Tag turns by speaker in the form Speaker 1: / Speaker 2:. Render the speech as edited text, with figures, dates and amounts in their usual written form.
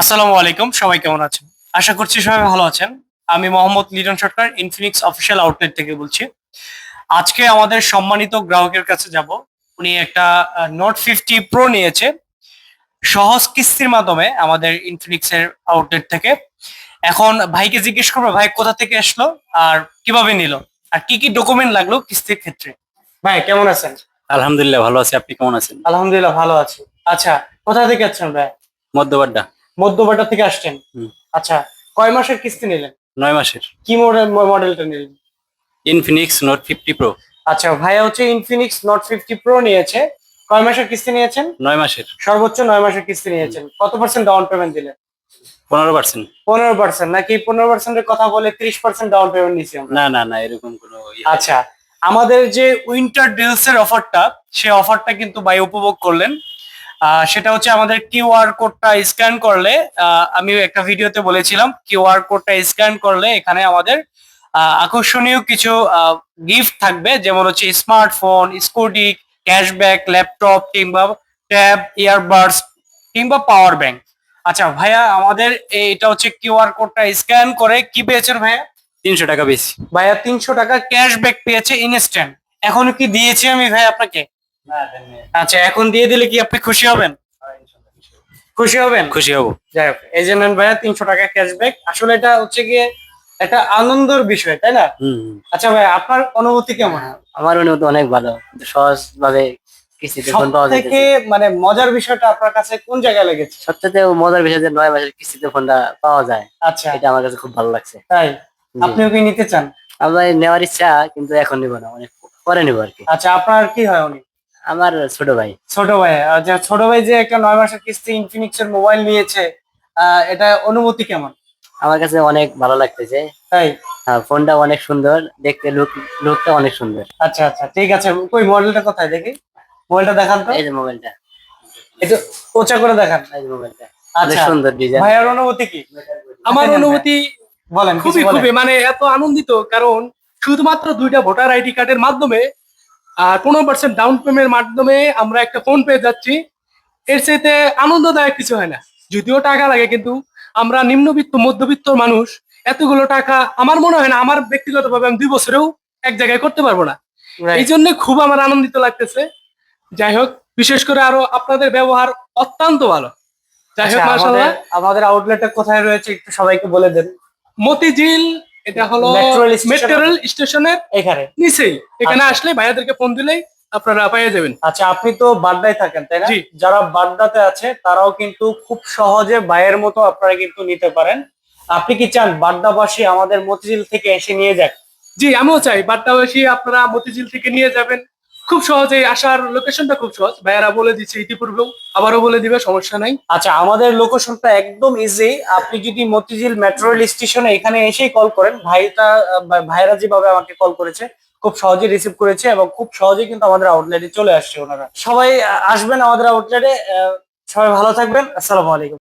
Speaker 1: আসসালামু আলাইকুম, সবাই কেমন আছেন? আশা করছি সবাই ভালো আছেন। আমি মোহাম্মদ লিটন সরকার ইনফিনিক্স অফিসিয়াল আউটলেট থেকে বলছি। আজকে আমাদের সম্মানিত গ্রাহকের কাছে যাব। উনি একটা নোট 50 প্রো নিয়েছে সহজ কিস্তির মাধ্যমে আমাদের ইনফিনিক্স এর আউটলেট থেকে। এখন ভাইকে জিজ্ঞেস করবো ভাই কোথা থেকে আসলো আর কিভাবে নিল আর কি কি ডকুমেন্ট লাগলো কিস্তির ক্ষেত্রে। ভাই কেমন আছেন?
Speaker 2: আলহামদুলিল্লাহ ভালো আছি। আপনি কেমন আছেন?
Speaker 1: আলহামদুলিল্লাহ ভালো আছি। আচ্ছা, কোথা থেকে আসছেন ভাই?
Speaker 2: মধ্যবাড্ডা।
Speaker 1: মধ্যবাড্ডা থেকে আসছেন।
Speaker 2: হুম,
Speaker 1: আচ্ছা, কয় মাসের কিস্তি নিলেন?
Speaker 2: 9 মাসের।
Speaker 1: কি মডেলটা নিলেন?
Speaker 2: Infinix note 50 pro.
Speaker 1: আচ্ছা, ভাইয়া হচ্ছে ইনফিনিক্স নট 50 প্রো নিয়েছে। কয় মাসের কিস্তি নিয়েছেন?
Speaker 2: 9 মাসের।
Speaker 1: সর্বোচ্চ 9 মাসের কিস্তি নিয়েছেন। কত পার্সেন্ট ডাউন পেমেন্ট দিলেন?
Speaker 2: 15%।
Speaker 1: 15%, নাকি 15%-এর কথা বলে 30% ডাউন পেমেন্ট নিছি আমরা?
Speaker 2: না না না, এরকম কোনো
Speaker 1: আচ্ছা, আমাদের যে উইন্টার ডিলস এর অফারটা, সেই অফারটা কিন্তু ভাই উপভোগ করলেন। সেটা হচ্ছে আমাদের কিউআর কোডটা স্ক্যান করলে, আমি একটা ভিডিওতে বলেছিলাম কিউআর কোডটা স্ক্যান করলে এখানে আমাদের আকর্ষণীয় কিছু গিফট থাকবে, যেমন হচ্ছে স্মার্টফোন, স্কুটি, ক্যাশব্যাক, ল্যাপটপ কিংবা ট্যাব, ইয়ারবাডস কিংবা পাওয়ার ব্যাংক। আচ্ছা ভাইয়া, আমাদের এটা হচ্ছে কিউআর কোডটা স্ক্যান করে কি পেয়েছেন ভাইয়া?
Speaker 2: 300 টাকা বেশি।
Speaker 1: ভাইয়া 300 টাকা ক্যাশব্যাক পেয়েছে ইনস্ট্যান্ট। এখন কি দিয়েছি আমি ভাই আপনাকে? আচ্ছা, এখন দিয়ে দিলে কি আপনি খুশি হবেন? খুশি হবেন?
Speaker 2: খুশি হব।
Speaker 1: যাই হোক, এই যে নেন ভাইয়া 300 টাকা ক্যাশব্যাক। আসলে এটা হচ্ছে গিয়ে একটা আনন্দের বিষয়, তাই না?
Speaker 2: হুম।
Speaker 1: আচ্ছা ভাই, আপনার অনুভূতি কেমন?
Speaker 2: আমার অনুভূতি অনেক ভালো, সহজ ভাবে কিস্তিতে
Speaker 1: সব
Speaker 2: ফোন পাওয়া
Speaker 1: থেকে
Speaker 2: যাইতেছে।
Speaker 1: মানে মজার বিষয়টা আপনার কাছে কোন জায়গায় লেগেছে?
Speaker 2: সবচেয়ে মজার বিষয় যে 9 মাসের কিস্তিতে ফোনটা পাওয়া যায়,
Speaker 1: আচ্ছা,
Speaker 2: এটা আমার কাছে খুব ভালো লাগছে।
Speaker 1: তাই
Speaker 2: জি।
Speaker 1: আপনিও কি নিতে চান?
Speaker 2: আমার নেওয়ার ইচ্ছা, কিন্তু এখন নিব না, অনেক পরে নিব আর কি।
Speaker 1: আচ্ছা, আপনার কি হয় উনি?
Speaker 2: আমার ছোট ভাই।
Speaker 1: ছোট ভাই। আচ্ছা, ছোট ভাই যে একটা 9 মাসের কিস্তি ইনফিনিক্স এর মোবাইল নিয়েছে, এটা অনুভূতি কেমন?
Speaker 2: আমার কাছে অনেক ভালো লাগতেছে।
Speaker 1: তাই?
Speaker 2: হ্যাঁ, ফোনটা অনেক সুন্দর দেখতে, লুকটা অনেক সুন্দর।
Speaker 1: আচ্ছা আচ্ছা, ঠিক আছে। কই মডেলটা কোথায় দেখি? মোবাইলটা দেখান তো।
Speaker 2: এই যে মোবাইলটা,
Speaker 1: একটু উঁচা করে দেখান।
Speaker 2: এই যে মোবাইলটা অনেক
Speaker 1: আচ্ছা,
Speaker 2: সুন্দর ডিজাইন।
Speaker 1: ভাইয়ার অনুভূতি কি?
Speaker 3: আমার
Speaker 1: দেখেন ভাই,
Speaker 3: অনুভূতি
Speaker 1: বলেন কিছু
Speaker 3: খুবই
Speaker 1: বলেন।
Speaker 3: খুবই মানে এত আনন্দিত, কারণ শুধুমাত্র 2টা ভোটার আইডি কার্ডের মাধ্যমে আর 15% ডাউন পেমেন্টের মাধ্যমে আমরা একটা ফোন পেয়ে যাচ্ছি। এর চাইতে আনন্দদায়ক কিছু হয় না। যদিও টাকা লাগে, কিন্তু আমরা নিম্নবিত্ত মধ্যবিত্ত মানুষ, এতগুলো টাকা আমার মনে হয় না, আমার ব্যক্তিগতভাবে আমি 2 বছরেও এক জায়গায় করতে পারবো না।
Speaker 1: Right.
Speaker 3: এই জন্য খুব আমার আনন্দিত লাগতেছে। যাই হোক, বিশেষ করে আরো আপনাদের ব্যবহার অত্যন্ত ভালো। যাই
Speaker 1: আচ্ছা,
Speaker 3: হোক,
Speaker 1: আমাদের
Speaker 3: মাশাআল্লাহ।
Speaker 1: আমাদের আউটলেটটা কোথায় রয়েছে একটু সবাইকে বলে দেন।
Speaker 3: মতিঝিল, এটা হলো
Speaker 1: metro rail station
Speaker 3: metro rail স্টেশনের
Speaker 1: এখানে।
Speaker 3: নিচেই। এখানে
Speaker 1: আচ্ছা।
Speaker 3: আসলে ভাইয়াদেরকে ফোন দিলেই আপনারা পেয়ে যাবেন।
Speaker 1: আচ্ছা, আপনি তো বাড্ডায় থাকেন তাই না?
Speaker 3: জি।
Speaker 1: যারা বাড্ডাতে আছে তারাও কিন্তু খুব সহজে ভাইয়ের মতো আপনারা কিন্তু নিতে পারেন। আপনি কি চান বাড্ডাবাসী আমাদের মতিঝিল থেকে এসে নিয়ে যাক?
Speaker 3: জি, আমিও চাই বাড্ডাবাসী আপনারা মতিঝিল থেকে নিয়ে যাবেন। খুব সহজেই আসার লোকেশনটা খুব সহজ, ভাইয়ারা বলে দিচ্ছে ইতিপূর্বেও, আবারও বলে দিবে, সমস্যা নাই।
Speaker 1: আচ্ছা, আমাদের লোকেশনটা একদম ইজি। আপনি যদি মতিঝিল মেট্রো রেল স্টেশনে এখানে এসেই কল করেন, ভাইরা যেভাবে আমাকে কল করেছে খুব সহজে রিসিভ করেছে এবং খুব সহজে কিন্তু আমাদের আউটলেটে চলে আসছে ওনারা। সবাই আসবেন আমাদের আউটলেটে। সবাই ভালো থাকবেন। আসসালামু আলাইকুম।